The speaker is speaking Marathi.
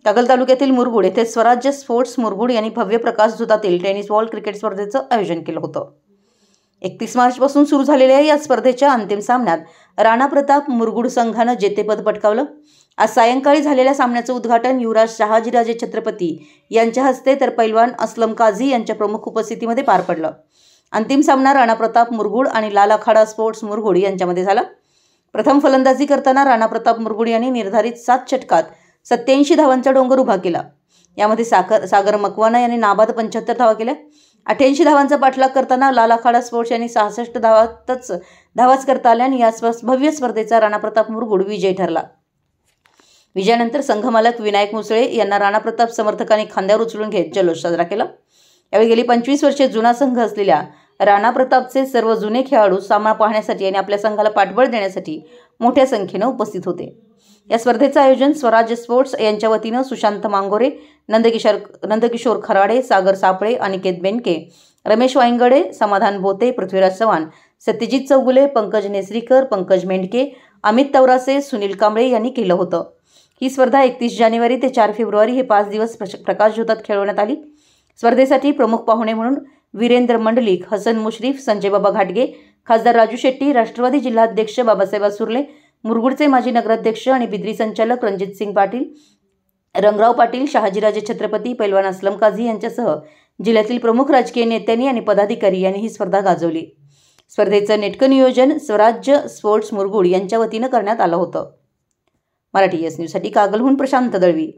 कागल तालुक्यातील मुरगुड येथे स्वराज्य स्पोर्ट्स मुरगुड यांनी भव्य प्रकाशझोतातील टेनिस बॉल क्रिकेट स्पर्धेचं आयोजन केलं होतं। 31 मार्चपासून सुरू झालेल्या या स्पर्धेच्या अंतिम सामन्यात राणा प्रताप मुरगुड संघानं जेतेपद पटकावलं। आज सायंकाळी झालेल्या सामन्याचं उद्घाटन युवराज शहाजीराजे छत्रपती यांच्या हस्ते तर पैलवान असलम काझी यांच्या प्रमुख उपस्थितीमध्ये पार पडलं। अंतिम सामना राणा प्रताप मुरगुड आणि लाल आखाडा स्पोर्ट्स मुरगुड यांच्यामध्ये झाला। प्रथम फलंदाजी करताना राणा प्रताप मुरगुड यांनी निर्धारित 7 षटकात 87 धावांचा डोंगर उभा केला। यामध्ये सागर मकवाना यांनी नाबाद 75 धावा केल्या। 88 धावांचा पाठलाग करताना लाल आखाडा स्पोर्ट्स यांनी 66 धावाच करता आल्याने या भव्य स्पर्धेचा राणा प्रताप मुरगुड विजयी ठरला। विजयानंतर संघमालक विनायक मुसळे यांना राणा प्रताप समर्थकांनी खांद्यावर उचलून घेत जल्लोष साजरा केला। यावेळी गेली 25 वर्षे जुना संघ असलेल्या राणा प्रतापचे सर्व जुने खेळाडू सामना पाहण्यासाठी आणि आपल्या संघाला पाठबळ देण्यासाठी मोठ्या संख्येने उपस्थित होते। या स्पर्धेचं आयोजन स्वराज्य स्पोर्ट्स यांच्या वतीनं सुशांत मांगोरे, नंदकिशोर खराडे, सागर सापळे, अनिकेत बेनके, रमेश वाईंगडे, समाधान बोते, पृथ्वीराज चव्हाण, सत्यजित चौगुले, पंकज नेसरीकर, पंकज मेंढके, अमित तवरासे, सुनील कांबळे यांनी केलं होतं। ही स्पर्धा 31 जानेवारी ते 4 फेब्रुवारी हे 5 दिवस प्रकाशझोतात खेळवण्यात आली। स्पर्धेसाठी प्रमुख पाहुणे म्हणून वीरेंद्र मंडलिक, हसन मुश्रीफ, संजय बाबा घाटगे, खासदार राजू शेट्टी, राष्ट्रवादी जिल्हाध्यक्ष बाबासाहेब सुर्ले, मुरगुडचे माजी नगराध्यक्ष आणि बिद्री संचालक रणजित सिंग पाटील, रंगराव पाटील, शहाजीराजे छत्रपती, पैलवान असलम काझी यांच्यासह जिल्ह्यातील प्रमुख राजकीय नेत्यांनी आणि पदाधिकारी यांनी ही स्पर्धा गाजवली। स्पर्धेचं नेटकं नियोजन स्वराज्य स्पोर्ट्स मुरगुड यांच्या वतीनं करण्यात आलं होतं। मराठी एस न्यूजसाठी कागलहून प्रशांत दळवी।